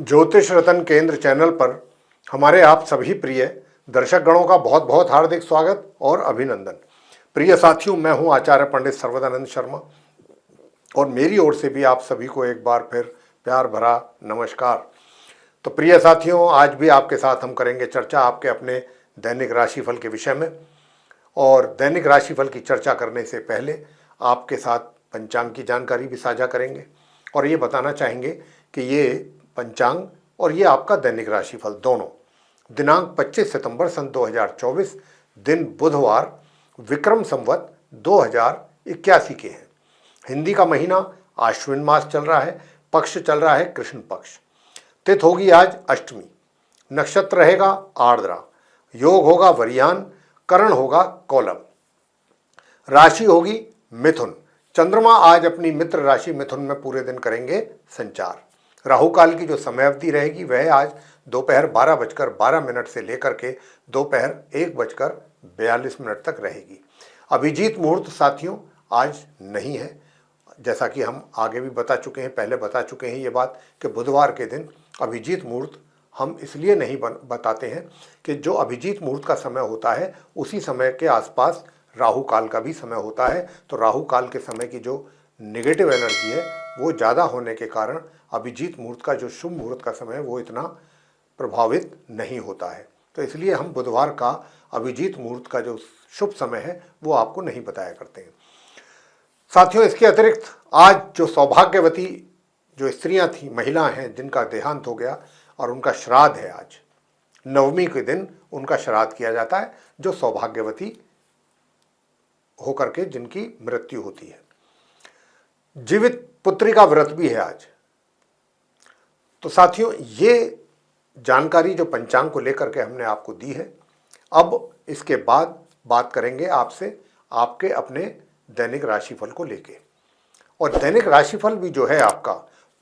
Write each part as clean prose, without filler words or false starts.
ज्योतिष रतन केंद्र चैनल पर हमारे आप सभी प्रिय दर्शक गणों का बहुत बहुत हार्दिक स्वागत और अभिनंदन। प्रिय साथियों, मैं हूं आचार्य पंडित सर्वदानंद शर्मा और मेरी ओर से भी आप सभी को एक बार फिर प्यार भरा नमस्कार। तो प्रिय साथियों, आज भी आपके साथ हम करेंगे चर्चा आपके अपने दैनिक राशिफल के विषय में। और दैनिक राशिफल की चर्चा करने से पहले आपके साथ पंचांग की जानकारी भी साझा करेंगे और ये बताना चाहेंगे कि ये पंचांग और ये आपका दैनिक राशिफल दोनों दिनांक 25 सितंबर सन 2024 दिन बुधवार विक्रम संवत 2081 के हैं। हिंदी का महीना आश्विन मास चल रहा है, पक्ष चल रहा है कृष्ण पक्ष। तिथि होगी आज अष्टमी, नक्षत्र रहेगा आर्द्रा, योग होगा वरियान, करण होगा कौलव, राशि होगी मिथुन। चंद्रमा आज अपनी मित्र राशि मिथुन में पूरे दिन करेंगे संचार। राहु काल की जो समय अवधि रहेगी वह आज दोपहर 12:12 से लेकर के दोपहर 1:42 तक रहेगी। अभिजीत मुहूर्त साथियों आज नहीं है, जैसा कि हम आगे भी बता चुके हैं, पहले बता चुके हैं ये बात कि बुधवार के दिन अभिजीत मुहूर्त हम इसलिए नहीं बताते हैं कि जो अभिजीत मुहूर्त का समय होता है उसी समय के आसपास राहु काल का भी समय होता है। तो राहु काल के समय की जो नेगेटिव एनर्जी है वो ज़्यादा होने के कारण अभिजीत मुहूर्त का जो शुभ मुहूर्त का समय है वो इतना प्रभावित नहीं होता है। तो इसलिए हम बुधवार का अभिजीत मुहूर्त का जो शुभ समय है वो आपको नहीं बताया करते हैं साथियों। इसके अतिरिक्त आज जो सौभाग्यवती जो स्त्रियां थी, महिला हैं जिनका देहांत हो गया और उनका श्राद्ध है, आज नवमी के दिन उनका श्राद्ध किया जाता है, जो सौभाग्यवती होकर के जिनकी मृत्यु होती है। जीवित पुत्री का व्रत भी है आज। तो साथियों, ये जानकारी जो पंचांग को लेकर के हमने आपको दी है, अब इसके बाद बात करेंगे आपसे आपके अपने दैनिक राशिफल को लेके। और दैनिक राशिफल भी जो है आपका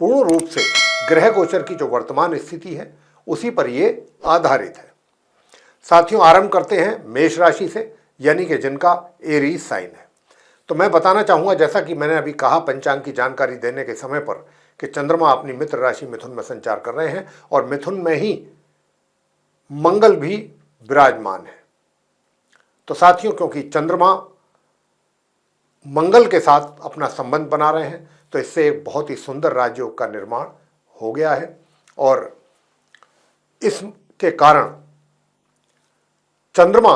पूर्ण रूप से ग्रह गोचर की जो वर्तमान स्थिति है उसी पर ये आधारित है। साथियों, आरंभ करते हैं मेष राशि से, यानी कि जिनका एरीज साइन है। तो मैं बताना चाहूँगा, जैसा कि मैंने अभी कहा पंचांग की जानकारी देने के समय पर, कि चंद्रमा अपनी मित्र राशि मिथुन में संचार कर रहे हैं और मिथुन में ही मंगल भी विराजमान है। तो साथियों, क्योंकि चंद्रमा मंगल के साथ अपना संबंध बना रहे हैं तो इससे एक बहुत ही सुंदर राजयोग का निर्माण हो गया है। और इसके कारण चंद्रमा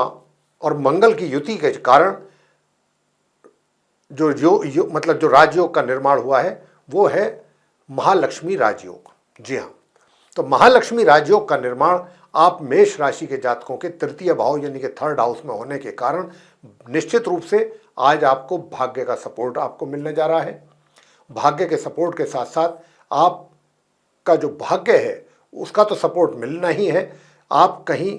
और मंगल की युति के कारण मतलब जो राजयोग का निर्माण हुआ है वो है महालक्ष्मी राजयोग। जी हाँ, तो महालक्ष्मी राजयोग का निर्माण आप मेष राशि के जातकों के तृतीय भाव यानी कि थर्ड हाउस में होने के कारण निश्चित रूप से आज आपको भाग्य का सपोर्ट आपको मिलने जा रहा है। भाग्य के सपोर्ट के साथ साथ आपका जो भाग्य है उसका तो सपोर्ट मिलना ही है। आप कहीं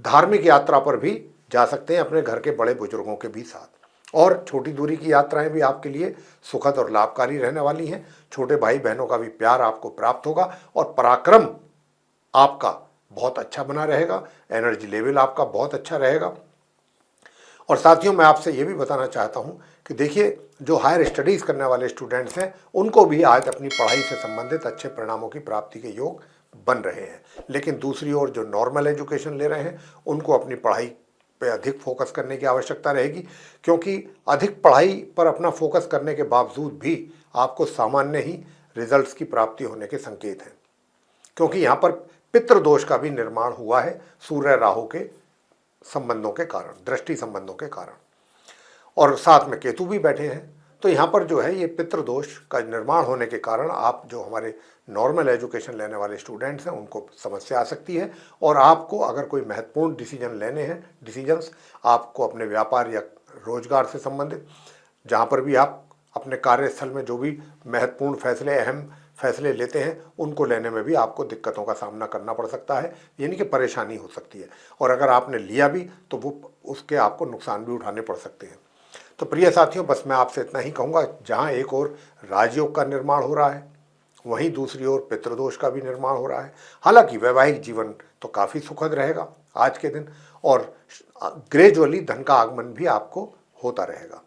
धार्मिक यात्रा पर भी जा सकते हैं अपने घर के बड़े बुजुर्गों के भी साथ, और छोटी दूरी की यात्राएं भी आपके लिए सुखद और लाभकारी रहने वाली हैं। छोटे भाई बहनों का भी प्यार आपको प्राप्त होगा और पराक्रम आपका बहुत अच्छा बना रहेगा, एनर्जी लेवल आपका बहुत अच्छा रहेगा। और साथियों, मैं आपसे ये भी बताना चाहता हूँ कि देखिए, जो हायर स्टडीज़ करने वाले स्टूडेंट्स हैं उनको भी आज अपनी पढ़ाई से संबंधित अच्छे परिणामों की प्राप्ति के योग बन रहे हैं। लेकिन दूसरी ओर जो नॉर्मल एजुकेशन ले रहे हैं उनको अपनी पढ़ाई पे अधिक फोकस करने की आवश्यकता रहेगी, क्योंकि अधिक पढ़ाई पर अपना फोकस करने के बावजूद भी आपको सामान्य ही रिजल्ट्स की प्राप्ति होने के संकेत हैं, क्योंकि यहाँ पर पितृदोष का भी निर्माण हुआ है सूर्य राहु के संबंधों के कारण, दृष्टि संबंधों के कारण, और साथ में केतु भी बैठे हैं। तो यहाँ पर जो है ये पितृदोष का निर्माण होने के कारण आप जो हमारे नॉर्मल एजुकेशन लेने वाले स्टूडेंट्स हैं उनको समस्या आ सकती है। और आपको अगर कोई महत्वपूर्ण डिसीजन लेने हैं, डिसीजंस आपको अपने व्यापार या रोजगार से संबंधित, जहाँ पर भी आप अपने कार्यस्थल में जो भी महत्वपूर्ण फैसले, अहम फैसले लेते हैं उनको लेने में भी आपको दिक्कतों का सामना करना पड़ सकता है, यानी कि परेशानी हो सकती है। और अगर आपने लिया भी तो वो उसके आपको नुकसान भी उठाने पड़ सकते हैं। तो प्रिय साथियों, बस मैं आपसे इतना ही कहूँगा, जहाँ एक और राजयोग का निर्माण हो रहा है वहीं दूसरी ओर पितृदोष का भी निर्माण हो रहा है। हालांकि वैवाहिक जीवन तो काफ़ी सुखद रहेगा आज के दिन और ग्रेजुअली धन का आगमन भी आपको होता रहेगा।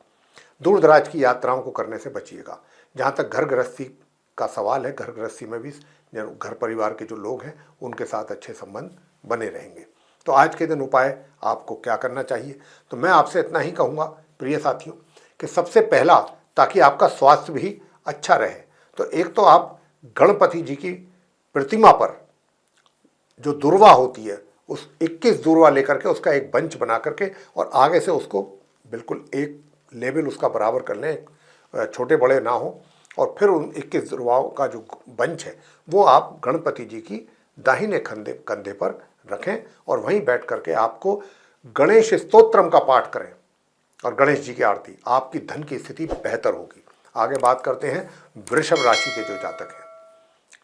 दूर दराज की यात्राओं को करने से बचिएगा। जहाँ तक घर गृहस्थी का सवाल है, घर गृहस्थी में भी घर परिवार के जो लोग हैं उनके साथ अच्छे संबंध बने रहेंगे। तो आज के दिन उपाय आपको क्या करना चाहिए, तो मैं आपसे इतना ही कहूँगा प्रिय साथियों कि सबसे पहला, ताकि आपका स्वास्थ्य भी अच्छा रहे, तो एक तो आप गणपति जी की प्रतिमा पर जो दुर्वा होती है उस 21 दुर्वा लेकर के उसका एक बंच बना करके और आगे से उसको बिल्कुल एक लेवल उसका बराबर कर लें, छोटे बड़े ना हो, और फिर उन 21 दुर्वाओं का जो बंच है वो आप गणपति जी की दाहिने कंधे पर रखें और वहीं बैठ करके आपको गणेश स्तोत्रम का पाठ करें और गणेश जी की आरती, आपकी धन की स्थिति बेहतर होगी। आगे बात करते हैं वृषभ राशि के जो जातक हैं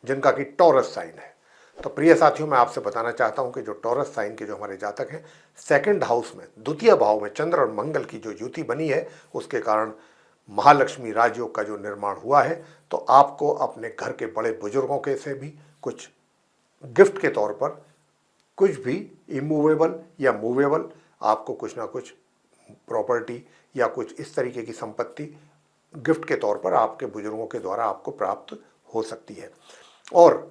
जिनका कि टॉरस साइन है। तो प्रिय साथियों, मैं आपसे बताना चाहता हूं कि जो टॉरस साइन के जो हमारे जातक हैं, सेकंड हाउस में द्वितीय भाव में चंद्र और मंगल की जो युति बनी है उसके कारण महालक्ष्मी राजयोग का जो निर्माण हुआ है, तो आपको अपने घर के बड़े बुजुर्गों के से भी कुछ गिफ्ट के तौर पर कुछ भी इमूवेबल या मूवेबल आपको कुछ ना कुछ प्रॉपर्टी या कुछ इस तरीके की संपत्ति गिफ्ट के तौर पर आपके बुजुर्गों के द्वारा आपको प्राप्त हो सकती है। और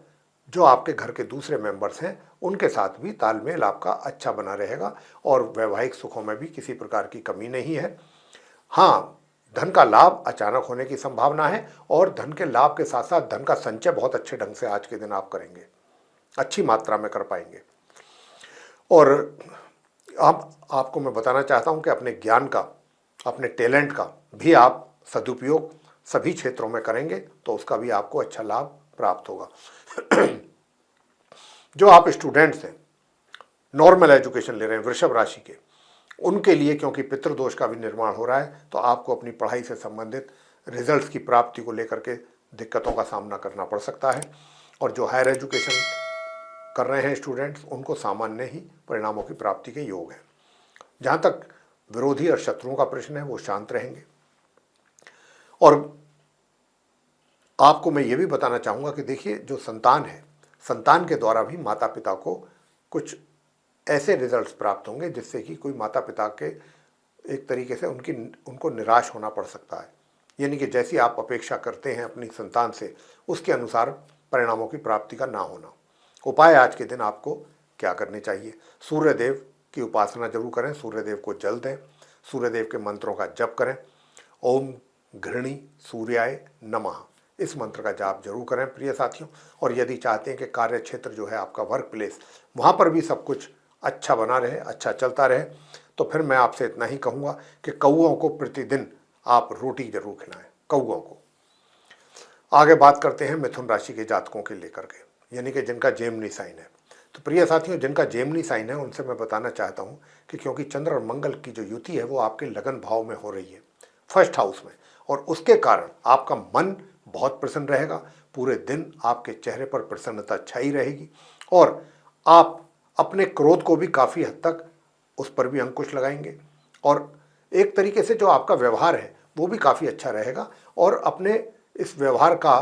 जो आपके घर के दूसरे मेंबर्स हैं उनके साथ भी तालमेल आपका अच्छा बना रहेगा और वैवाहिक सुखों में भी किसी प्रकार की कमी नहीं है। हाँ, धन का लाभ अचानक होने की संभावना है और धन के लाभ के साथ साथ धन का संचय बहुत अच्छे ढंग से आज के दिन आप करेंगे, अच्छी मात्रा में कर पाएंगे। और अब आपको मैं बताना चाहता हूं कि अपने ज्ञान का, अपने टैलेंट का भी आप सदुपयोग सभी क्षेत्रों में करेंगे तो उसका भी आपको अच्छा लाभ प्राप्त होगा। जो आप स्टूडेंट्स हैं, नॉर्मल एजुकेशन ले रहे हैं वृषभ राशि के, उनके लिए क्योंकि पितृदोष का भी निर्माण हो रहा है तो आपको अपनी पढ़ाई से संबंधित रिजल्ट्स की प्राप्ति को लेकर के दिक्कतों का सामना करना पड़ सकता है। और जो हायर एजुकेशन कर रहे हैं स्टूडेंट्स, उनको सामान्य ही परिणामों की प्राप्ति के योग हैं। जहाँ तक विरोधी और शत्रुओं का प्रश्न है वो शांत रहेंगे। और आपको मैं ये भी बताना चाहूँगा कि देखिए, जो संतान है, संतान के द्वारा भी माता पिता को कुछ ऐसे रिजल्ट्स प्राप्त होंगे जिससे कि कोई माता पिता के एक तरीके से उनको निराश होना पड़ सकता है। यानी कि जैसी आप अपेक्षा करते हैं अपनी संतान से, उसके अनुसार परिणामों की प्राप्ति का ना होना। उपाय आज के दिन आपको क्या करने चाहिए, सूर्यदेव की उपासना जरूर करें, सूर्यदेव को जल दें, सूर्यदेव के मंत्रों का जप करें। ओम घृणी सूर्याय नमः, इस मंत्र का जाप जरूर करें प्रिय साथियों। और यदि चाहते हैं कि कार्य क्षेत्र जो है आपका वर्क प्लेस, वहाँ पर भी सब कुछ अच्छा बना रहे, अच्छा चलता रहे, तो फिर मैं आपसे इतना ही कहूँगा कि कौओं को प्रतिदिन आप रोटी जरूर खिलाएं, कौओं को। आगे बात करते हैं मिथुन राशि के जातकों के लेकर के, यानी कि जिनका जेमिनी साइन है। तो प्रिय साथियों, जिनका जेमिनी साइन है उनसे मैं बताना चाहता हूँ कि क्योंकि चंद्र और मंगल की जो युति है वो आपके लगन भाव में हो रही है, फर्स्ट हाउस में, और उसके कारण आपका मन बहुत प्रसन्न रहेगा। पूरे दिन आपके चेहरे पर प्रसन्नता छाई रहेगी और आप अपने क्रोध को भी काफ़ी हद तक उस पर भी अंकुश लगाएंगे और एक तरीके से जो आपका व्यवहार है वो भी काफ़ी अच्छा रहेगा और अपने इस व्यवहार का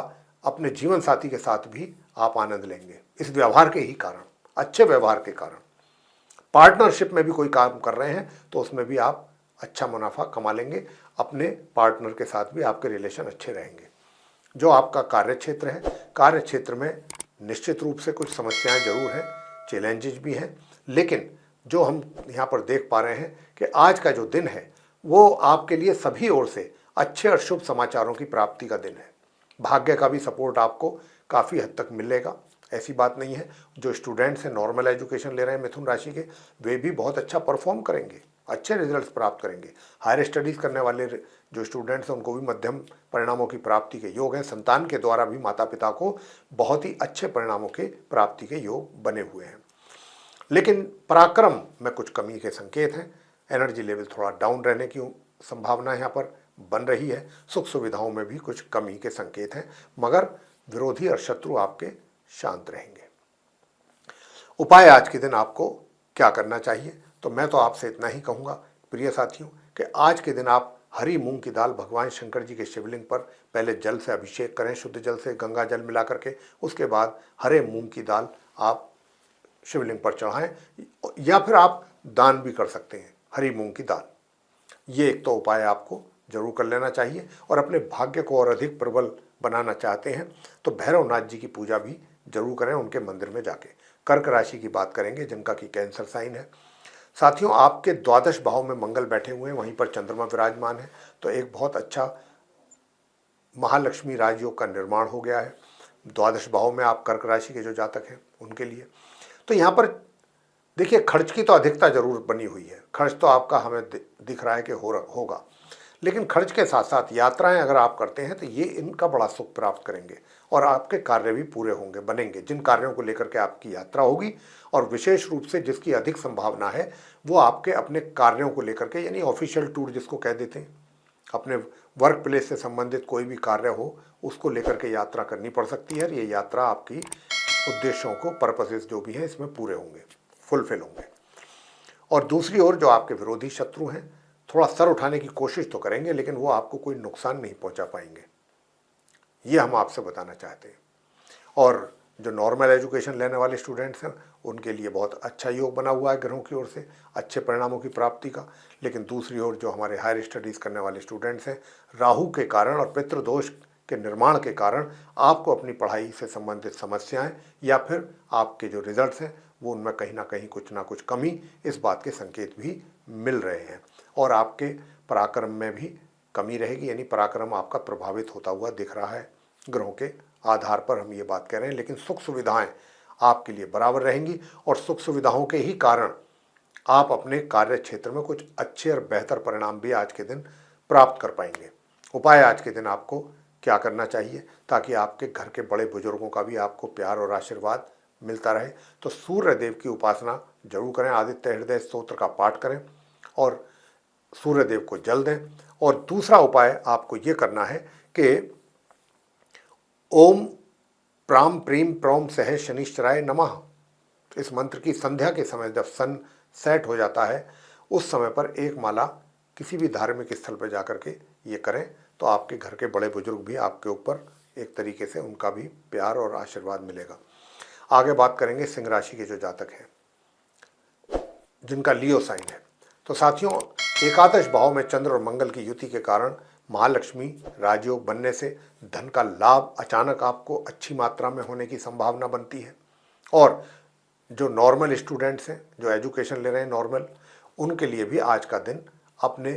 अपने जीवन साथी के साथ भी आप आनंद लेंगे। इस व्यवहार के ही कारण, अच्छे व्यवहार के कारण, पार्टनरशिप में भी कोई काम कर रहे हैं तो उसमें भी आप अच्छा मुनाफा कमा लेंगे। अपने पार्टनर के साथ भी आपके रिलेशन अच्छे रहेंगे। जो आपका कार्य क्षेत्र है, कार्य क्षेत्र में निश्चित रूप से कुछ समस्याएं जरूर हैं, चैलेंजेस भी हैं, लेकिन जो हम यहाँ पर देख पा रहे हैं कि आज का जो दिन है वो आपके लिए सभी ओर से अच्छे और शुभ समाचारों की प्राप्ति का दिन है। भाग्य का भी सपोर्ट आपको काफ़ी हद तक मिलेगा, ऐसी बात नहीं है। जो स्टूडेंट्स हैं, नॉर्मल एजुकेशन ले रहे हैं मिथुन राशि के, वे भी बहुत अच्छा परफॉर्म करेंगे, अच्छे रिजल्ट्स प्राप्त करेंगे। हायर स्टडीज़ करने वाले जो स्टूडेंट्स हैं उनको भी मध्यम परिणामों की प्राप्ति के योग हैं। संतान के द्वारा भी माता पिता को बहुत ही अच्छे परिणामों के प्राप्ति के योग बने हुए हैं। लेकिन पराक्रम में कुछ कमी के संकेत हैं, एनर्जी लेवल थोड़ा डाउन रहने की संभावना यहाँ पर बन रही है, सुख सुविधाओं में भी कुछ कमी के संकेत हैं, मगर विरोधी और शत्रु आपके शांत रहेंगे। उपाय आज के दिन आपको क्या करना चाहिए, तो मैं तो आपसे इतना ही कहूँगा प्रिय साथियों कि आज के दिन आप हरी मूंग की दाल भगवान शंकर जी के शिवलिंग पर पहले जल से अभिषेक करें, शुद्ध जल से, गंगा जल मिला करके, उसके बाद हरे मूंग की दाल आप शिवलिंग पर चढ़ाएं या फिर आप दान भी कर सकते हैं हरी मूंग की दाल। ये एक तो उपाय आपको जरूर कर लेना चाहिए और अपने भाग्य को और अधिक प्रबल बनाना चाहते हैं तो भैरवनाथ जी की पूजा भी जरूर करें उनके मंदिर में जाके। कर्क राशि की बात करेंगे जिनका कि कैंसर साइन है। साथियों, आपके द्वादश भाव में मंगल बैठे हुए हैं, वहीं पर चंद्रमा विराजमान है, तो एक बहुत अच्छा महालक्ष्मी राजयोग का निर्माण हो गया है द्वादश भाव में आप कर्क राशि के जो जातक हैं उनके लिए। तो यहाँ पर देखिए, खर्च की तो अधिकता जरूर बनी हुई है, खर्च तो आपका हमें दिख रहा है कि होगा, लेकिन खर्च के साथ साथ यात्राएं अगर आप करते हैं तो ये इनका बड़ा सुख प्राप्त करेंगे और आपके कार्य भी पूरे होंगे, बनेंगे। जिन कार्यों को लेकर के आपकी यात्रा होगी और विशेष रूप से जिसकी अधिक संभावना है वो आपके अपने कार्यों को लेकर के, यानी ऑफिशियल टूर जिसको कह देते हैं, अपने वर्क प्लेस से संबंधित कोई भी कार्य हो उसको लेकर के यात्रा करनी पड़ सकती है। ये यात्रा आपकी उद्देश्यों को, पर्पसेस जो भी हैं, इसमें पूरे होंगे, फुलफिल होंगे। और दूसरी ओर जो आपके विरोधी शत्रु हैं थोड़ा सर उठाने की कोशिश तो करेंगे, लेकिन वो आपको कोई नुकसान नहीं पहुंचा पाएंगे, ये हम आपसे बताना चाहते हैं। और जो नॉर्मल एजुकेशन लेने वाले स्टूडेंट्स हैं उनके लिए बहुत अच्छा योग बना हुआ है ग्रहों की ओर से अच्छे परिणामों की प्राप्ति का। लेकिन दूसरी ओर जो हमारे हायर स्टडीज़ करने वाले स्टूडेंट्स हैं, राहु के कारण और पितृदोष के निर्माण के कारण आपको अपनी पढ़ाई से संबंधित समस्याएं या फिर आपके जो रिजल्ट्स हैं वो उनमें कहीं ना कुछ कमी, इस बात के संकेत भी मिल रहे हैं। और आपके पराक्रम में भी कमी रहेगी, यानी पराक्रम आपका प्रभावित होता हुआ दिख रहा है ग्रहों के आधार पर हम ये बात कह रहे हैं। लेकिन सुख सुविधाएं आपके लिए बराबर रहेंगी और सुख सुविधाओं के ही कारण आप अपने कार्य क्षेत्र में कुछ अच्छे और बेहतर परिणाम भी आज के दिन प्राप्त कर पाएंगे। उपाय आज के दिन आपको क्या करना चाहिए ताकि आपके घर के बड़े बुजुर्गों का भी आपको प्यार और आशीर्वाद मिलता रहे, तो सूर्य देव की उपासना जरूर करें, आदित्य हृदय स्तोत्र का पाठ करें और सूर्य देव को जल दें। और दूसरा उपाय आपको ये करना है कि ओम प्राम प्रीम प्रोम सह शनिश्चराय नमः, इस मंत्र की संध्या के समय जब सन सेट हो जाता है उस समय पर एक माला किसी भी धार्मिक स्थल पर जाकर के ये करें, तो आपके घर के बड़े बुजुर्ग भी आपके ऊपर एक तरीके से उनका भी प्यार और आशीर्वाद मिलेगा। आगे बात करेंगे सिंह राशि के जो जातक हैं जिनका लियो साइन है। तो साथियों, एकादश भाव में चंद्र और मंगल की युति के कारण महालक्ष्मी राजयोग बनने से धन का लाभ अचानक आपको अच्छी मात्रा में होने की संभावना बनती है। और जो नॉर्मल स्टूडेंट्स हैं, जो एजुकेशन ले रहे हैं नॉर्मल, उनके लिए भी आज का दिन अपने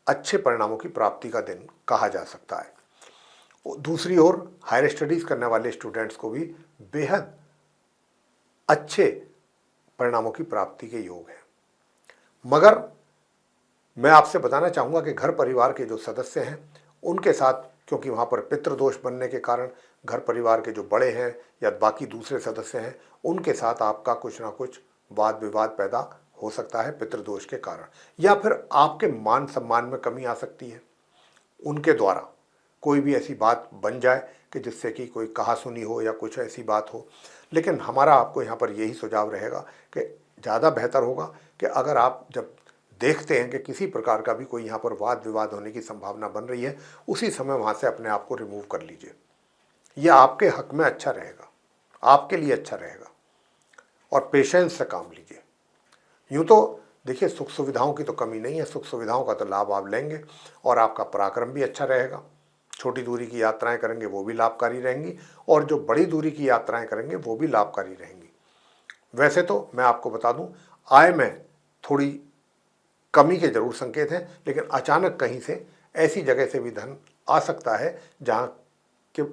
अच्छे परिणामों की प्राप्ति का दिन कहा जा सकता है। दूसरी ओर हायर स्टडीज़ करने वाले स्टूडेंट्स को भी बेहद अच्छे परिणामों की प्राप्ति के योग हैं। मगर मैं आपसे बताना चाहूँगा कि घर परिवार के जो सदस्य हैं उनके साथ, क्योंकि वहाँ पर पितृदोष बनने के कारण घर परिवार के जो बड़े हैं या बाकी दूसरे सदस्य हैं उनके साथ आपका कुछ ना कुछ वाद विवाद पैदा हो सकता है पितृदोष के कारण, या फिर आपके मान सम्मान में कमी आ सकती है, उनके द्वारा कोई भी ऐसी बात बन जाए कि जिससे कि कोई कहा सुनी हो या कुछ ऐसी बात हो। लेकिन हमारा आपको यहाँ पर यही सुझाव रहेगा कि ज़्यादा बेहतर होगा कि अगर आप जब देखते हैं कि किसी प्रकार का भी कोई यहाँ पर वाद विवाद होने की संभावना बन रही है, उसी समय वहाँ से अपने आप को रिमूव कर लीजिए। यह आपके हक में अच्छा रहेगा, आपके लिए अच्छा रहेगा, और पेशेंस से काम लीजिए। यूँ तो देखिए, सुख सुविधाओं की तो कमी नहीं है, सुख सुविधाओं का तो लाभ आप लेंगे और आपका पराक्रम भी अच्छा रहेगा। छोटी दूरी की यात्राएं करेंगे वो भी लाभकारी रहेंगी और जो बड़ी दूरी की यात्राएं करेंगे वो भी लाभकारी रहेंगी। वैसे तो मैं आपको बता दूं, आय में थोड़ी कमी के जरूर संकेत हैं, लेकिन अचानक कहीं से ऐसी जगह से भी धन आ सकता है जहां के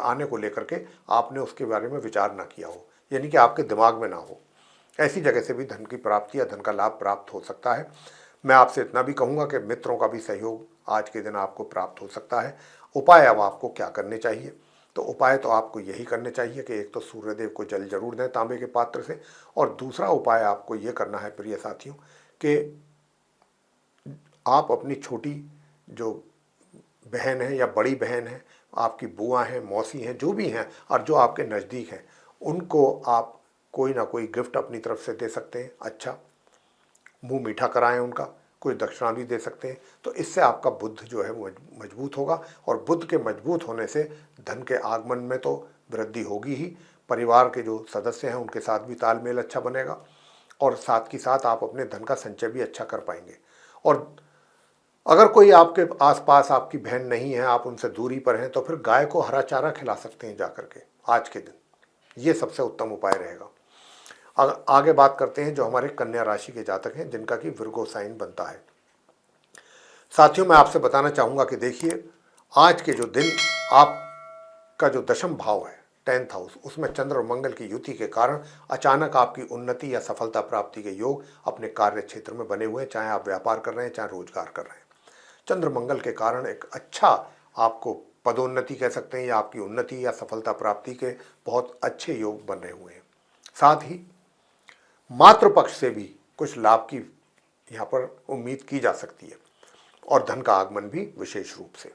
आने को लेकर के आपने उसके बारे में विचार ना किया हो, यानी कि आपके दिमाग में ना हो। ऐसी जगह से भी धन की प्राप्ति या धन का लाभ प्राप्त हो सकता है। मैं आपसे इतना भी कहूँगा कि मित्रों का भी सहयोग आज के दिन आपको प्राप्त हो सकता है। उपाय अब आपको क्या करने चाहिए, तो उपाय तो आपको यही करने चाहिए कि एक तो सूर्यदेव को जल जरूर दें तांबे के पात्र से, और दूसरा उपाय आपको ये करना है प्रिय साथियों कि आप अपनी छोटी जो बहन है या बड़ी बहन है, आपकी बुआ हैं, मौसी हैं, जो भी हैं और जो आपके नज़दीक हैं, उनको आप कोई ना कोई गिफ्ट अपनी तरफ से दे सकते हैं। अच्छा, मुंह मीठा कराएं उनका, कोई दक्षिणा भी दे सकते हैं। तो इससे आपका बुद्ध जो है वो मजबूत होगा, और बुद्ध के मजबूत होने से धन के आगमन में तो वृद्धि होगी ही, परिवार के जो सदस्य हैं उनके साथ भी तालमेल अच्छा बनेगा, और साथ ही साथ आप अपने धन का संचय भी अच्छा कर पाएंगे। और अगर कोई आपके आसपास आपकी बहन नहीं है, आप उनसे दूरी पर हैं, तो फिर गाय को हरा चारा खिला सकते हैं जाकर के आज के दिन। ये सबसे उत्तम उपाय रहेगा। आगे बात करते हैं जो हमारे कन्या राशि के जातक हैं जिनका कि विर्गो साइन बनता है। साथियों, मैं आपसे बताना चाहूँगा कि देखिए, आज के जो दिन आपका जो दशम भाव है 10th हाउस, उसमें चंद्र और मंगल की युति के कारण अचानक आपकी उन्नति या सफलता प्राप्ति के योग अपने कार्य क्षेत्र में बने हुए हैं, चाहे आप व्यापार कर रहे हैं चाहे रोजगार कर रहे हैं। चंद्र मंगल के कारण एक अच्छा आपको पदोन्नति कह सकते हैं या आपकी उन्नति या सफलता प्राप्ति के बहुत अच्छे योग बन रहे हुए हैं। साथ ही मातृपक्ष से भी कुछ लाभ की यहाँ पर उम्मीद की जा सकती है और धन का आगमन भी विशेष रूप से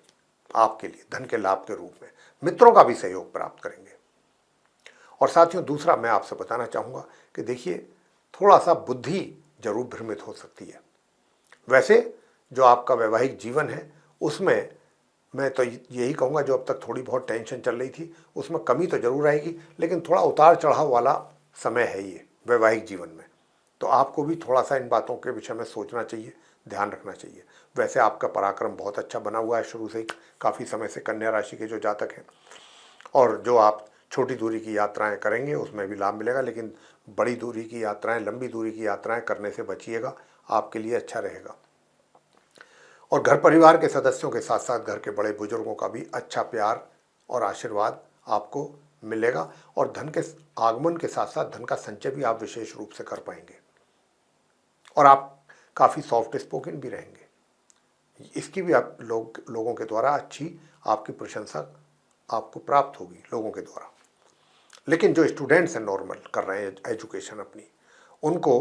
आपके लिए धन के लाभ के रूप में मित्रों का भी सहयोग प्राप्त करेंगे। और साथियों, दूसरा मैं आपसे बताना चाहूँगा कि देखिए, थोड़ा सा बुद्धि जरूर भ्रमित हो सकती है। वैसे जो आपका वैवाहिक जीवन है उसमें मैं तो यही कहूँगा, जो अब तक थोड़ी बहुत टेंशन चल रही थी उसमें कमी तो जरूर आएगी, लेकिन थोड़ा उतार चढ़ाव वाला समय है ये वैवाहिक जीवन में। तो आपको भी थोड़ा सा इन बातों के विषय में सोचना चाहिए, ध्यान रखना चाहिए। वैसे आपका पराक्रम बहुत अच्छा बना हुआ है शुरू से ही, काफ़ी समय से कन्या राशि के जो जातक हैं। और जो आप छोटी दूरी की यात्राएं करेंगे उसमें भी लाभ मिलेगा, लेकिन बड़ी दूरी की यात्राएं, लंबी दूरी की यात्राएं करने से बचिएगा, आपके लिए अच्छा रहेगा। और घर परिवार के सदस्यों के साथ साथ घर के बड़े बुजुर्गों का भी अच्छा प्यार और आशीर्वाद आपको मिलेगा। और धन के आगमन के साथ साथ धन का संचय भी आप विशेष रूप से कर पाएंगे। और आप काफ़ी सॉफ्ट स्पोकन भी रहेंगे, इसकी भी आप लोगों के द्वारा अच्छी आपकी प्रशंसा आपको प्राप्त होगी लोगों के द्वारा। लेकिन जो स्टूडेंट्स हैं, नॉर्मल कर रहे हैं एजुकेशन अपनी, उनको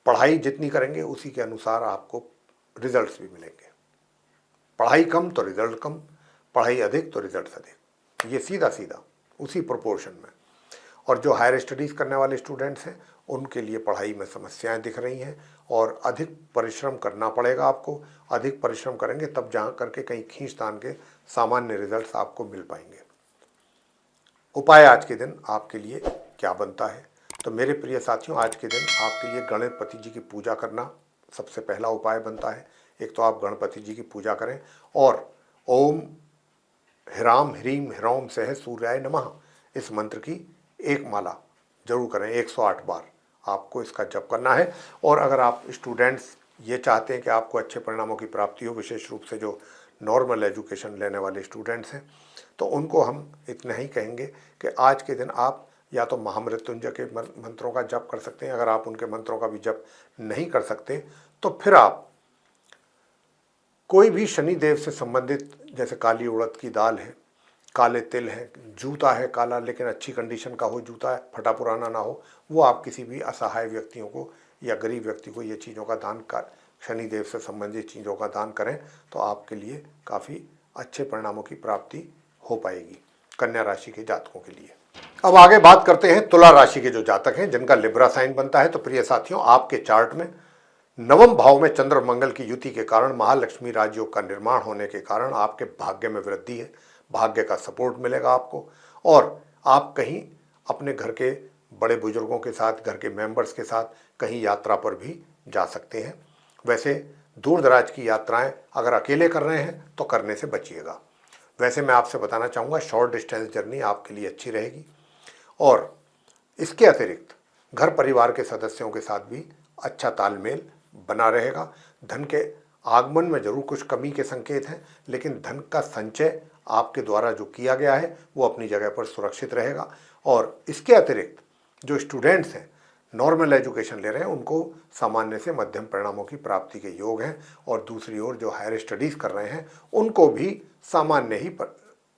पढ़ाई जितनी करेंगे उसी के अनुसार आपको रिजल्ट्स भी मिलेंगे। पढ़ाई कम तो रिजल्ट कम, पढ़ाई अधिक तो रिजल्ट अधिक, ये सीधा सीधा उसी प्रोपोर्शन में। और जो हायर स्टडीज़ करने वाले स्टूडेंट्स हैं उनके लिए पढ़ाई में समस्याएं दिख रही हैं और अधिक परिश्रम करना पड़ेगा आपको। अधिक परिश्रम करेंगे तब जा करके कहीं खींचतान के सामान्य रिजल्ट्स आपको मिल पाएंगे। उपाय आज के दिन आपके लिए क्या बनता है? तो मेरे प्रिय साथियों, आज के दिन आपके लिए गणपति जी की पूजा करना सबसे पहला उपाय बनता है। एक तो आप गणपति जी की पूजा करें और ओम ह्राम ह्रीम ह्रौम सह सूर्याय नमः इस मंत्र की एक माला जरूर करें, 108 बार आपको इसका जप करना है। और अगर आप स्टूडेंट्स ये चाहते हैं कि आपको अच्छे परिणामों की प्राप्ति हो, विशेष रूप से जो नॉर्मल एजुकेशन लेने वाले स्टूडेंट्स हैं, तो उनको हम इतना ही कहेंगे कि आज के दिन आप या तो महामृत्युंजय के मंत्रों का जप कर सकते हैं। अगर आप उनके मंत्रों का भी जप नहीं कर सकते तो फिर आप कोई भी शनिदेव से संबंधित, जैसे काली उड़द की दाल है, काले तिल है, जूता है काला लेकिन अच्छी कंडीशन का हो, जूता है फटा पुराना ना हो, वो आप किसी भी असहाय व्यक्तियों को या गरीब व्यक्ति को ये चीज़ों का दान कर, शनिदेव से संबंधित चीज़ों का दान करें तो आपके लिए काफ़ी अच्छे परिणामों की प्राप्ति हो पाएगी कन्या राशि के जातकों के लिए। अब आगे बात करते हैं तुला राशि के जो जातक हैं जिनका लिब्रा साइन बनता है। तो प्रिय साथियों, आपके चार्ट में नवम भाव में चंद्र मंगल की युति के कारण महालक्ष्मी राजयोग का निर्माण होने के कारण आपके भाग्य में वृद्धि है, भाग्य का सपोर्ट मिलेगा आपको। और आप कहीं अपने घर के बड़े बुजुर्गों के साथ, घर के मेंबर्स के साथ कहीं यात्रा पर भी जा सकते हैं। वैसे दूर दराज की यात्राएं अगर अकेले कर रहे हैं तो करने से बचिएगा। वैसे मैं आपसे बताना चाहूँगा, शॉर्ट डिस्टेंस जर्नी आपके लिए अच्छी रहेगी। और इसके अतिरिक्त घर परिवार के सदस्यों के साथ भी अच्छा तालमेल बना रहेगा। धन के आगमन में जरूर कुछ कमी के संकेत हैं, लेकिन धन का संचय आपके द्वारा जो किया गया है वो अपनी जगह पर सुरक्षित रहेगा। और इसके अतिरिक्त जो स्टूडेंट्स हैं, नॉर्मल एजुकेशन ले रहे हैं, उनको सामान्य से मध्यम परिणामों की प्राप्ति के योग हैं। और दूसरी ओर जो हायर स्टडीज़ कर रहे हैं उनको भी सामान्य ही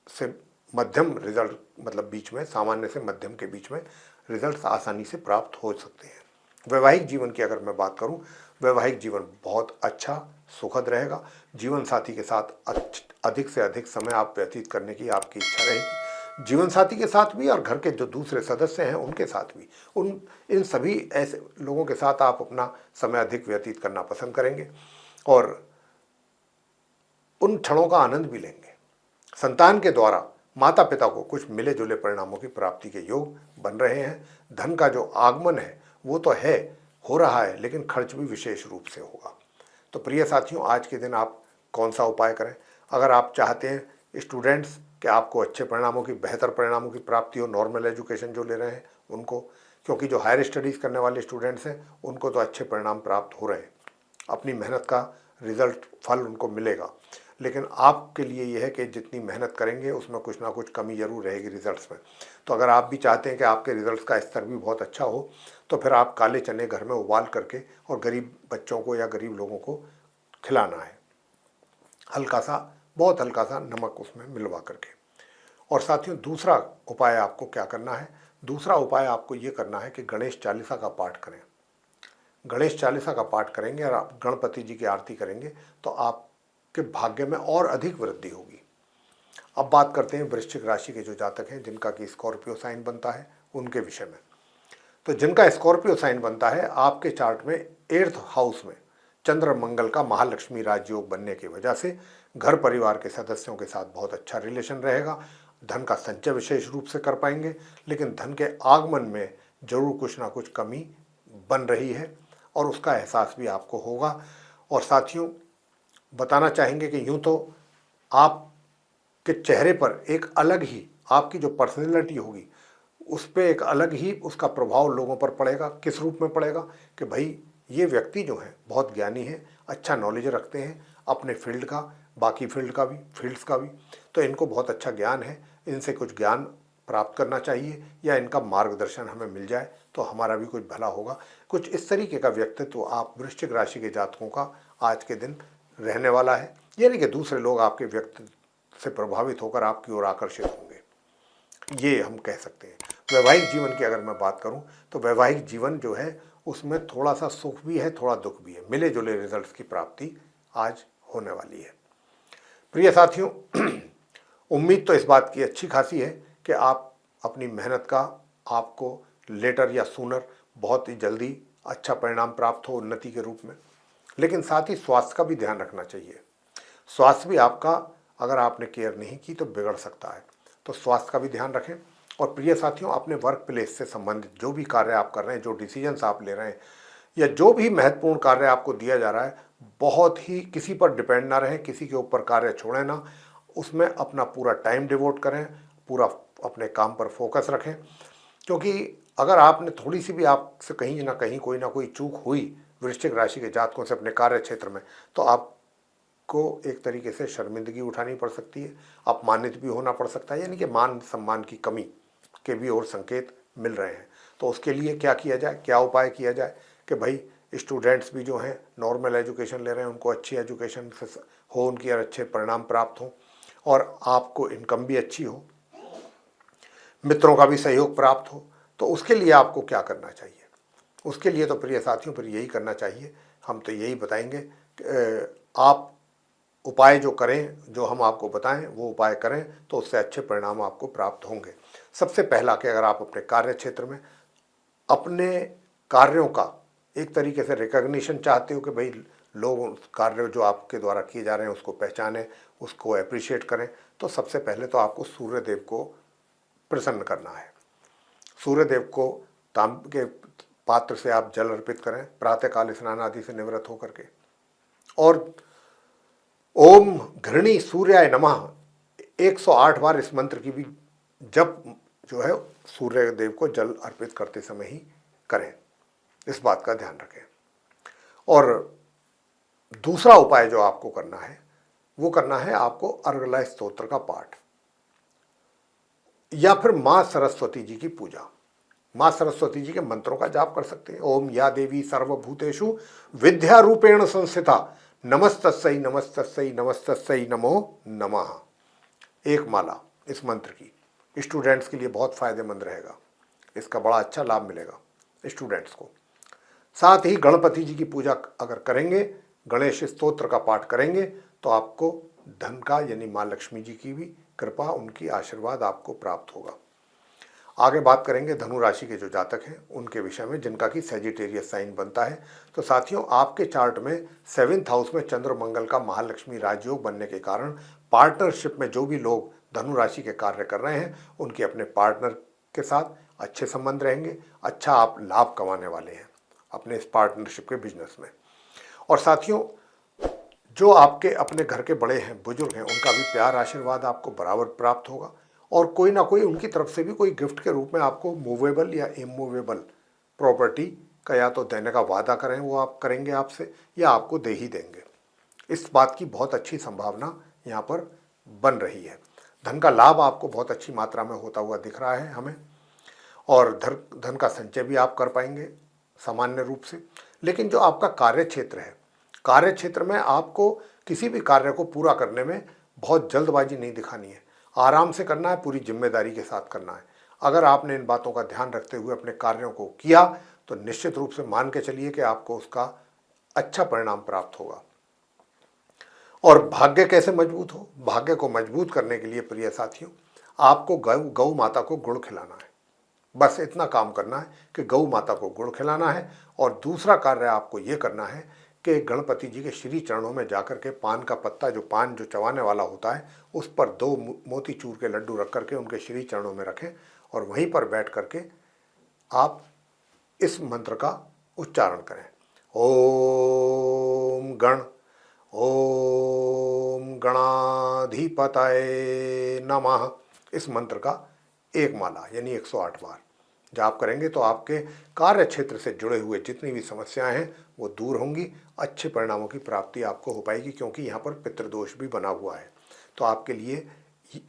से मध्यम रिजल्ट, मतलब बीच में, सामान्य से मध्यम के बीच में रिजल्ट्स आसानी से प्राप्त हो सकते हैं। वैवाहिक जीवन की अगर मैं बात करूं, वैवाहिक जीवन बहुत अच्छा सुखद रहेगा। जीवन साथी के साथ अधिक से अधिक समय आप व्यतीत करने की आपकी इच्छा रहेगी। जीवन साथी के साथ भी और घर के जो दूसरे सदस्य हैं उनके साथ भी, इन सभी ऐसे लोगों के साथ आप अपना समय अधिक व्यतीत करना पसंद करेंगे और उन क्षणों का आनंद भी लेंगे। संतान के द्वारा माता पिता को कुछ मिले जुले परिणामों की प्राप्ति के योग बन रहे हैं। धन का जो आगमन है वो तो हो रहा है, लेकिन खर्च भी विशेष रूप से होगा। तो प्रिय साथियों, आज के दिन आप कौन सा उपाय करें। अगर आप चाहते हैं स्टूडेंट्स कि आपको अच्छे परिणामों की, बेहतर परिणामों की प्राप्ति हो, नॉर्मल एजुकेशन जो ले रहे हैं उनको, क्योंकि जो हायर स्टडीज़ करने वाले स्टूडेंट्स हैं उनको तो अच्छे परिणाम प्राप्त हो रहे हैं, अपनी मेहनत का रिजल्ट, फल उनको मिलेगा। लेकिन आपके लिए यह है कि जितनी मेहनत करेंगे उसमें कुछ ना कुछ कमी जरूर रहेगी रिजल्ट्स में। तो अगर आप भी चाहते हैं कि आपके रिजल्ट्स का स्तर भी बहुत अच्छा हो, तो फिर आप काले चने घर में उबाल करके और गरीब बच्चों को या गरीब लोगों को खिलाना है, हल्का सा, बहुत हल्का सा नमक उसमें मिलवा करके। और साथियों, दूसरा उपाय आपको क्या करना है, दूसरा उपाय आपको ये करना है कि गणेश चालीसा का पाठ करें। गणेश चालीसा का पाठ करेंगे और आप गणपति जी की आरती करेंगे तो आपके भाग्य में और अधिक वृद्धि होगी। अब बात करते हैं वृश्चिक राशि के जो जातक हैं जिनका कि स्कॉर्पियो साइन बनता है उनके विषय में। तो जिनका स्कॉर्पियो साइन बनता है, आपके चार्ट में 8th हाउस में चंद्र मंगल का महालक्ष्मी राजयोग बनने की वजह से घर परिवार के सदस्यों के साथ बहुत अच्छा रिलेशन रहेगा। धन का संचय विशेष रूप से कर पाएंगे, लेकिन धन के आगमन में जरूर कुछ ना कुछ कमी बन रही है और उसका एहसास भी आपको होगा। और साथियों, बताना चाहेंगे कि यूं तो आपके चेहरे पर एक अलग ही, आपकी जो पर्सनैलिटी होगी उस पर एक अलग ही उसका प्रभाव लोगों पर पड़ेगा। किस रूप में पड़ेगा कि भाई ये व्यक्ति जो है बहुत ज्ञानी है, अच्छा नॉलेज रखते हैं अपने फील्ड का, बाकी फील्ड का भी, फील्ड्स का भी, तो इनको बहुत अच्छा ज्ञान है, इनसे कुछ ज्ञान प्राप्त करना चाहिए या इनका मार्गदर्शन हमें मिल जाए तो हमारा भी कुछ भला होगा। कुछ इस तरीके का व्यक्तित्व आप वृश्चिक राशि के जातकों का आज के दिन रहने वाला है, यानी कि दूसरे लोग आपके व्यक्तित्व से प्रभावित होकर आपकी ओर आकर्षित होंगे, ये हम कह सकते हैं। वैवाहिक जीवन की अगर मैं बात करूं तो वैवाहिक जीवन जो है उसमें थोड़ा सा सुख भी है, थोड़ा दुख भी है, मिले जुले रिजल्ट्स की प्राप्ति आज होने वाली है। प्रिय साथियों, उम्मीद तो इस बात की अच्छी खासी है कि आप अपनी मेहनत का, आपको लेटर या सूनर बहुत ही जल्दी अच्छा परिणाम प्राप्त हो उन्नति के रूप में। लेकिन साथ ही स्वास्थ्य का भी ध्यान रखना चाहिए। स्वास्थ्य भी आपका अगर आपने केयर नहीं की तो बिगड़ सकता है, तो स्वास्थ्य का भी ध्यान रखें। और प्रिय साथियों, अपने वर्क प्लेस से संबंधित जो भी कार्य आप कर रहे हैं, जो डिसीजंस आप ले रहे हैं या जो भी महत्वपूर्ण कार्य आपको दिया जा रहा है, बहुत ही किसी पर डिपेंड ना रहें, किसी के ऊपर कार्य छोड़ें ना, उसमें अपना पूरा टाइम डिवोट करें, पूरा अपने काम पर फोकस रखें। क्योंकि अगर आपने थोड़ी सी भी आपसे कहीं ना कहीं कोई ना कोई चूक हुई वृश्चिक राशि के जातकों से अपने कार्य क्षेत्र में, तो आपको एक तरीके से शर्मिंदगी उठानी पड़ सकती है, अपमानित भी होना पड़ सकता है, यानी कि मान सम्मान की कमी के भी और संकेत मिल रहे हैं। तो उसके लिए क्या किया जाए, क्या उपाय किया जाए कि भाई स्टूडेंट्स भी जो हैं नॉर्मल एजुकेशन ले रहे हैं उनको अच्छी एजुकेशन हो, उनकी अच्छे परिणाम प्राप्त हों और आपको इनकम भी अच्छी हो, मित्रों का भी सहयोग प्राप्त हो। तो उसके लिए आपको क्या करना चाहिए? उसके लिए तो प्रिय साथियों फिर यही करना चाहिए, हम तो यही बताएंगे कि आप उपाय जो करें, जो हम आपको बताएं वो उपाय करें तो उससे अच्छे परिणाम आपको प्राप्त होंगे। सबसे पहला कि अगर आप अपने कार्य क्षेत्र में अपने कार्यों का एक तरीके से रिकॉग्निशन चाहते हो कि भाई लोग उस कार्य जो आपके द्वारा किए जा रहे हैं उसको पहचानें, उसको अप्रिशिएट करें, तो सबसे पहले तो आपको सूर्यदेव को प्रसन्न करना है। सूर्यदेव को तांबे के पात्र से आप जल अर्पित करें प्रातःकाल स्नान आदि से निवृत्त होकर के, और ओम घृणी सूर्याय नमः 108 बार इस मंत्र की भी जप जो है सूर्य देव को जल अर्पित करते समय ही करें, इस बात का ध्यान रखें। और दूसरा उपाय जो आपको करना है वो करना है आपको अर्गला स्तोत्र का पाठ या फिर माँ सरस्वती जी की पूजा। माँ सरस्वती जी के मंत्रों का जाप कर सकते हैं। ओम या देवी सर्वभूतेषु विद्या रूपेण संस्थिता नमस्तस्यै नमस्तस्यै नमस्तस्यै नमो नमः, एक माला इस मंत्र की स्टूडेंट्स के लिए बहुत फायदेमंद रहेगा, इसका बड़ा अच्छा लाभ मिलेगा स्टूडेंट्स को। साथ ही गणपति जी की पूजा अगर करेंगे, गणेश स्तोत्र का पाठ करेंगे तो आपको धन का, यानी माँ लक्ष्मी जी की भी कृपा, उनकी आशीर्वाद आपको प्राप्त होगा। आगे बात करेंगे धनु राशि के जो जातक हैं उनके विषय में जिनका कि सेजिटेरियस साइन बनता है। तो साथियों, आपके चार्ट में 7th हाउस में चंद्र मंगल का महालक्ष्मी राजयोग बनने के कारण पार्टनरशिप में जो भी लोग धनु राशि के कार्य कर रहे हैं उनके अपने पार्टनर के साथ अच्छे संबंध रहेंगे, अच्छा आप लाभ कमाने वाले हैं अपने इस पार्टनरशिप के बिजनेस में। और साथियों, जो आपके अपने घर के बड़े हैं, बुजुर्ग हैं, उनका भी प्यार आशीर्वाद आपको बराबर प्राप्त होगा। और कोई ना कोई उनकी तरफ से भी कोई गिफ्ट के रूप में आपको मूवेबल या इमूवेबल प्रॉपर्टी का या तो देने का वादा करें, वो आप करेंगे आपसे, या आपको दे ही देंगे। इस बात की बहुत अच्छी संभावना यहाँ पर बन रही है। धन का लाभ आपको बहुत अच्छी मात्रा में होता हुआ दिख रहा है हमें, और धन का संचय भी आप कर पाएंगे सामान्य रूप से। लेकिन जो आपका कार्य क्षेत्र है, कार्य क्षेत्र में आपको किसी भी कार्य को पूरा करने में बहुत जल्दबाजी नहीं दिखानी है, आराम से करना है, पूरी जिम्मेदारी के साथ करना है। अगर आपने इन बातों का ध्यान रखते हुए अपने कार्यों को किया तो निश्चित रूप से मान के चलिए कि आपको उसका अच्छा परिणाम प्राप्त होगा। और भाग्य कैसे मजबूत हो? भाग्य को मजबूत करने के लिए प्रिय साथियों, आपको गौ माता को गुड़ खिलाना है। बस इतना काम करना है कि गौ माता को गुड़ खिलाना है। और दूसरा कार्य आपको ये करना है कि गणपति जी के श्री चरणों में जाकर के पान का पत्ता, जो पान जो चबाने वाला होता है, उस पर 2 मोतीचूर के लड्डू रख करके उनके श्री चरणों में रखें, और वहीं पर बैठ करके आप इस मंत्र का उच्चारण करें। ओम गणाधिपतये नमः। इस मंत्र का एक माला यानी 108 बार जाप करेंगे तो आपके कार्य क्षेत्र से जुड़े हुए जितनी भी समस्याएं हैं वो दूर होंगी, अच्छे परिणामों की प्राप्ति आपको हो पाएगी, क्योंकि यहाँ पर पितृदोष भी बना हुआ है। तो आपके लिए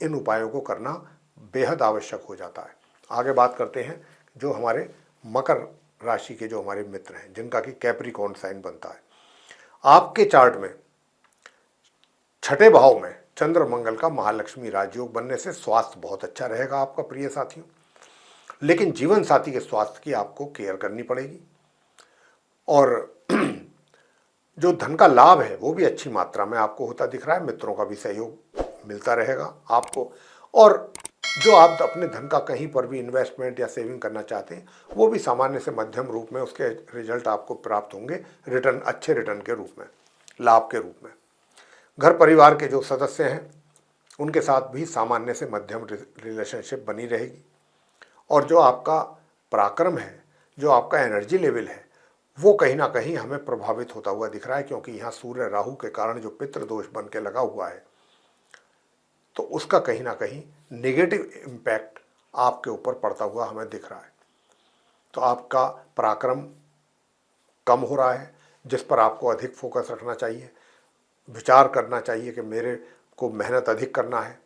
इन उपायों को करना बेहद आवश्यक हो जाता है। आगे बात करते हैं जो हमारे मकर राशि के जो हमारे मित्र हैं, जिनका कि कैप्रिकॉर्न साइन बनता है। आपके चार्ट में 6ठे भाव में चंद्र मंगल का महालक्ष्मी राजयोग बनने से स्वास्थ्य बहुत अच्छा रहेगा आपका प्रिय साथियों। लेकिन जीवन साथी के स्वास्थ्य की आपको केयर करनी पड़ेगी। और जो धन का लाभ है वो भी अच्छी मात्रा में आपको होता दिख रहा है, मित्रों का भी सहयोग मिलता रहेगा आपको। और जो आप अपने धन का कहीं पर भी इन्वेस्टमेंट या सेविंग करना चाहते हैं, वो भी सामान्य से मध्यम रूप में उसके रिजल्ट आपको प्राप्त होंगे, रिटर्न, अच्छे रिटर्न के रूप में, लाभ के रूप में। घर परिवार के जो सदस्य हैं उनके साथ भी सामान्य से मध्यम रिलेशनशिप बनी रहेगी। और जो आपका पराक्रम है, जो आपका एनर्जी लेवल है, वो कहीं ना कहीं हमें प्रभावित होता हुआ दिख रहा है, क्योंकि यहाँ सूर्य राहु के कारण जो पितृदोष बन के लगा हुआ है, तो उसका कहीं ना कहीं नेगेटिव इम्पैक्ट आपके ऊपर पड़ता हुआ हमें दिख रहा है। तो आपका पराक्रम कम हो रहा है, जिस पर आपको अधिक फोकस रखना चाहिए, विचार करना चाहिए कि मेरे को मेहनत अधिक करना है,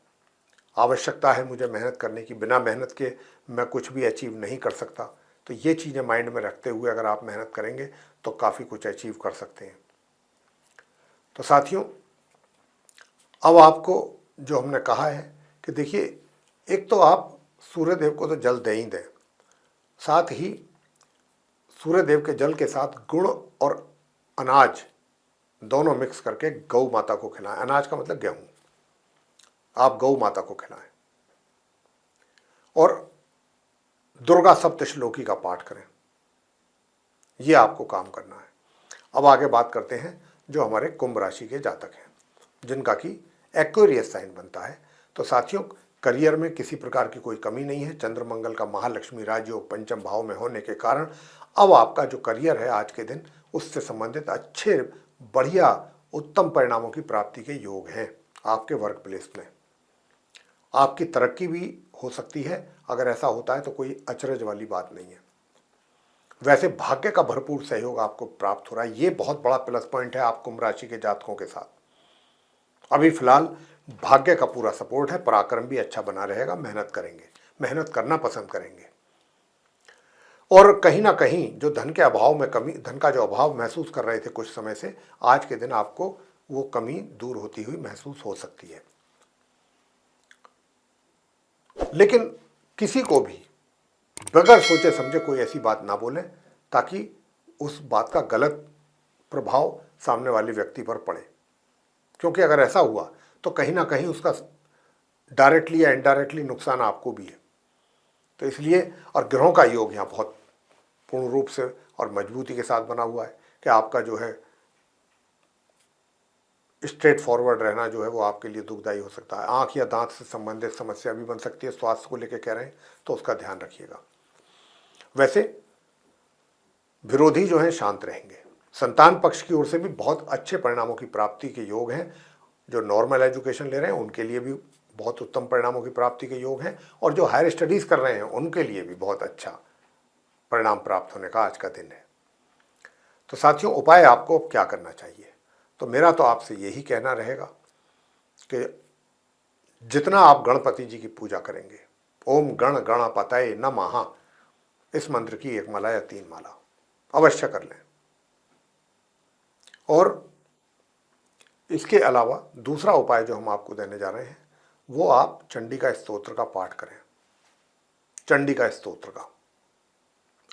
आवश्यकता है मुझे मेहनत करने की, बिना मेहनत के मैं कुछ भी अचीव नहीं कर सकता। तो ये चीज़ें माइंड में रखते हुए अगर आप मेहनत करेंगे तो काफ़ी कुछ अचीव कर सकते हैं। तो साथियों, अब आपको जो हमने कहा है कि देखिए, एक तो आप सूर्यदेव को तो जल दे ही दें, साथ ही सूर्यदेव के जल के साथ गुड़ और अनाज दोनों मिक्स करके गौ माता को खिलाएं। अनाज का मतलब गेहूं, आप गौ माता को खिलाएं। और दुर्गा सप्तश्लोकी का पाठ करें, ये आपको काम करना है। अब आगे बात करते हैं जो हमारे कुंभ राशि के जातक हैं, जिनका कि एक्वेरियस साइन बनता है। तो साथियों, करियर में किसी प्रकार की कोई कमी नहीं है। चंद्र मंगल का महालक्ष्मी राजयोग पंचम भाव में होने के कारण अब आपका जो करियर है आज के दिन, उससे संबंधित अच्छे, बढ़िया, उत्तम परिणामों की प्राप्ति के योग हैं। आपके वर्क प्लेस में आपकी तरक्की भी हो सकती है। अगर ऐसा होता है तो कोई अचरज वाली बात नहीं है। वैसे भाग्य का भरपूर सहयोग आपको प्राप्त हो रहा है, ये बहुत बड़ा प्लस पॉइंट है आप कुंभ राशि के जातकों के साथ। अभी फिलहाल भाग्य का पूरा सपोर्ट है, पराक्रम भी अच्छा बना रहेगा, मेहनत करेंगे, मेहनत करना पसंद करेंगे। और कहीं ना कहीं जो धन के अभाव में कमी, धन का जो अभाव महसूस कर रहे थे कुछ समय से, आज के दिन आपको वो कमी दूर होती हुई महसूस हो सकती है। लेकिन किसी को भी बगैर सोचे समझे कोई ऐसी बात ना बोलें ताकि उस बात का गलत प्रभाव सामने वाले व्यक्ति पर पड़े, क्योंकि अगर ऐसा हुआ तो कहीं ना कहीं उसका डायरेक्टली या इनडायरेक्टली नुकसान आपको भी है। तो इसलिए, और ग्रहों का योग यहाँ बहुत पूर्ण रूप से और मजबूती के साथ बना हुआ है कि आपका जो है स्ट्रेट फॉरवर्ड रहना जो है वो आपके लिए दुखदायी हो सकता है। आंख या दांत से संबंधित समस्या भी बन सकती है, स्वास्थ्य को लेकर कह रहे हैं तो उसका ध्यान रखिएगा। वैसे विरोधी जो है शांत रहेंगे, संतान पक्ष की ओर से भी बहुत अच्छे परिणामों की प्राप्ति के योग हैं। जो नॉर्मल एजुकेशन ले रहे हैं उनके लिए भी बहुत उत्तम परिणामों की प्राप्ति के योग हैं, और जो हायर स्टडीज़ कर रहे हैं उनके लिए भी बहुत अच्छा परिणाम प्राप्त होने का आज का दिन है। तो साथियों, उपाय आपको अब क्या करना चाहिए? तो मेरा तो आपसे यही कहना रहेगा कि जितना आप गणपति जी की पूजा करेंगे, ओम गण गणपतये नमः, इस मंत्र की 1 माला या 3 माला अवश्य कर लें। और इसके अलावा दूसरा उपाय जो हम आपको देने जा रहे हैं वो आप चंडिका स्तोत्र का पाठ करें। चंडिका स्तोत्र का,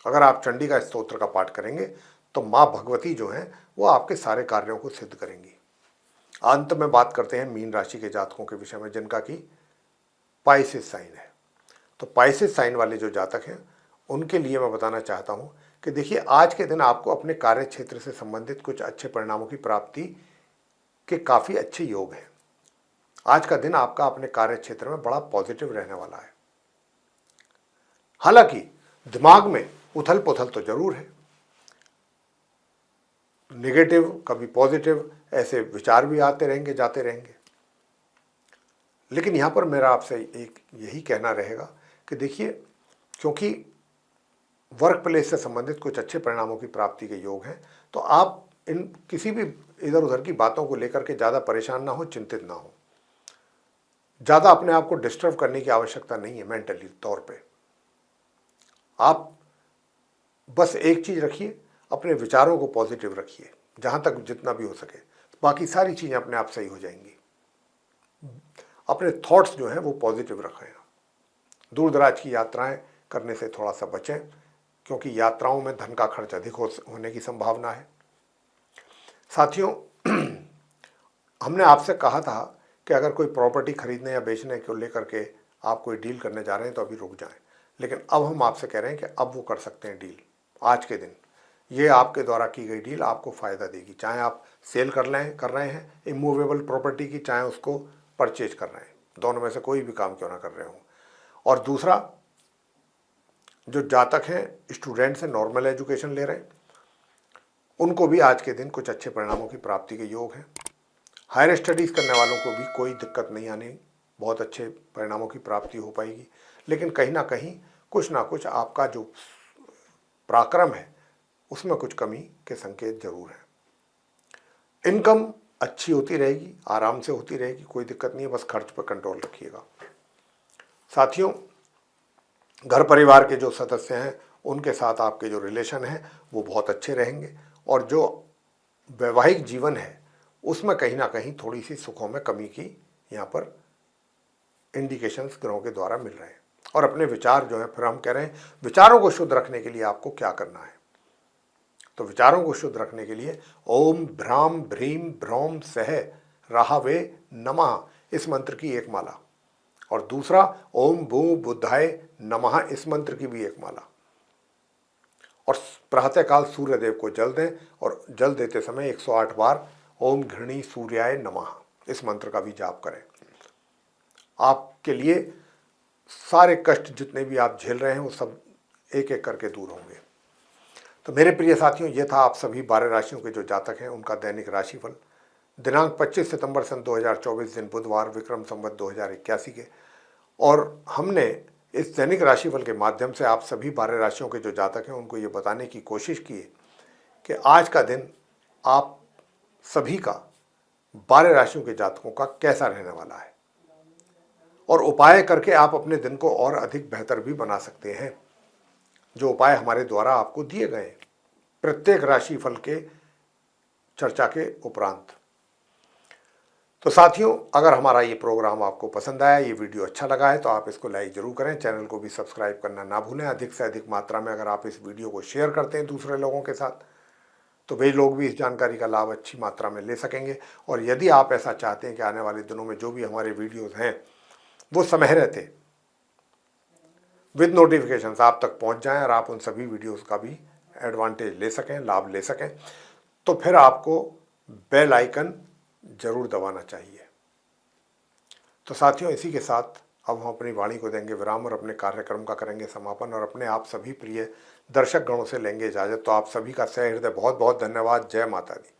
अगर आप चंडिका स्तोत्र का पाठ करेंगे तो माँ भगवती जो हैं वो आपके सारे कार्यों को सिद्ध करेंगी। अंत में बात करते हैं मीन राशि के जातकों के विषय में, जिनका कि पाइसेस साइन है। तो पाइसेस साइन वाले जो जातक हैं उनके लिए मैं बताना चाहता हूं कि देखिए, आज के दिन आपको अपने कार्य क्षेत्र से संबंधित कुछ अच्छे परिणामों की प्राप्ति के काफ़ी अच्छे योग हैं। आज का दिन आपका अपने कार्य क्षेत्र में बड़ा पॉजिटिव रहने वाला है। हालांकि दिमाग में उथल पुथल तो जरूर है, नेगेटिव कभी पॉजिटिव ऐसे विचार भी आते रहेंगे जाते रहेंगे। लेकिन यहाँ पर मेरा आपसे एक यही कहना रहेगा कि देखिए, क्योंकि वर्क प्लेस से संबंधित कुछ अच्छे परिणामों की प्राप्ति के योग हैं, तो आप इन किसी भी इधर उधर की बातों को लेकर के ज़्यादा परेशान ना हो, चिंतित ना हो। ज़्यादा अपने आप को डिस्टर्ब करने की आवश्यकता नहीं है मेंटली तौर पे। आप बस एक चीज़ रखिए, अपने विचारों को पॉजिटिव रखिए जहाँ तक जितना भी हो सके, बाकी सारी चीज़ें अपने आप सही हो जाएंगी। अपने थॉट्स जो हैं वो पॉजिटिव रखें। दूर दराज की यात्राएं करने से थोड़ा सा बचें, क्योंकि यात्राओं में धन का खर्च अधिक होने की संभावना है। साथियों, हमने आपसे कहा था कि अगर कोई प्रॉपर्टी खरीदने या बेचने को लेकर के आप कोई डील करने जा रहे हैं तो अभी रुक जाएं। लेकिन अब हम आपसे कह रहे हैं कि अब वो कर सकते हैं डील। आज के दिन ये आपके द्वारा की गई डील आपको फ़ायदा देगी, चाहे आप सेल कर रहे हैं इमूवेबल प्रॉपर्टी की, चाहे उसको परचेज कर रहे हैं, दोनों में से कोई भी काम क्यों ना कर रहे हो। और दूसरा, जो जातक हैं स्टूडेंट्स हैं, नॉर्मल एजुकेशन ले रहे हैं, उनको भी आज के दिन कुछ अच्छे परिणामों की प्राप्ति के योग हैं। हायर स्टडीज़ करने वालों को भी कोई दिक्कत नहीं आनी, बहुत अच्छे परिणामों की प्राप्ति हो पाएगी। लेकिन कहीं ना कहीं कुछ ना कुछ आपका जो पराक्रम है उसमें कुछ कमी के संकेत जरूर हैं। इनकम अच्छी होती रहेगी, आराम से होती रहेगी, कोई दिक्कत नहीं है, बस खर्च पर कंट्रोल रखिएगा। साथियों, घर परिवार के जो सदस्य हैं उनके साथ आपके जो रिलेशन हैं वो बहुत अच्छे रहेंगे, और जो वैवाहिक जीवन है उसमें कहीं ना कहीं थोड़ी सी सुखों में कमी की यहाँ पर इंडिकेशंस ग्रहों के द्वारा मिल रहे हैं। और अपने विचार जो है, फिर हम कह रहे हैं विचारों को शुद्ध रखने के लिए आपको क्या करना है। तो विचारों को शुद्ध रखने के लिए ओम भ्राम भ्रीम भ्रौम सह राहवे नमः, इस मंत्र की 1 माला, और दूसरा ओम भू बुद्धाय नमः, इस मंत्र की भी 1 माला। और प्रातःकाल सूर्य देव को जल दें, और जल देते समय 108 बार ओम घृणी सूर्याय नमः, इस मंत्र का भी जाप करें। आपके लिए सारे कष्ट जितने भी आप झेल रहे हैं वो सब एक एक करके दूर होंगे। तो मेरे प्रिय साथियों, ये था आप सभी 12 राशियों के जो जातक हैं उनका दैनिक राशिफल दिनांक 25 सितंबर सन 2024 दिन बुधवार, विक्रम संवत 2081 के। और हमने इस दैनिक राशिफल के माध्यम से आप सभी 12 राशियों के जो जातक हैं उनको ये बताने की कोशिश की है कि आज का दिन आप सभी का 12 राशियों के जातकों का कैसा रहने वाला है, और उपाय करके आप अपने दिन को और अधिक बेहतर भी बना सकते हैं, जो उपाय हमारे द्वारा आपको दिए गए प्रत्येक राशिफल के चर्चा के उपरांत। तो साथियों, अगर हमारा ये प्रोग्राम आपको पसंद आया, ये वीडियो अच्छा लगा है, तो आप इसको लाइक जरूर करें, चैनल को भी सब्सक्राइब करना ना भूलें। अधिक से अधिक मात्रा में अगर आप इस वीडियो को शेयर करते हैं दूसरे लोगों के साथ, तो वे लोग भी इस जानकारी का लाभ अच्छी मात्रा में ले सकेंगे। और यदि आप ऐसा चाहते हैं कि आने वाले दिनों में जो भी हमारे वीडियोज़ हैं वो समय रहते विद नोटिफिकेशंस आप तक पहुंच जाएं, और आप उन सभी वीडियोस का भी एडवांटेज ले सकें, लाभ ले सकें, तो फिर आपको बेल आइकन जरूर दबाना चाहिए। तो साथियों, इसी के साथ अब हम अपनी वाणी को देंगे विराम और अपने कार्यक्रम का करेंगे समापन और अपने आप सभी प्रिय दर्शक गणों से लेंगे इजाज़त। तो आप सभी का सह हृदय बहुत बहुत धन्यवाद। जय माता दी।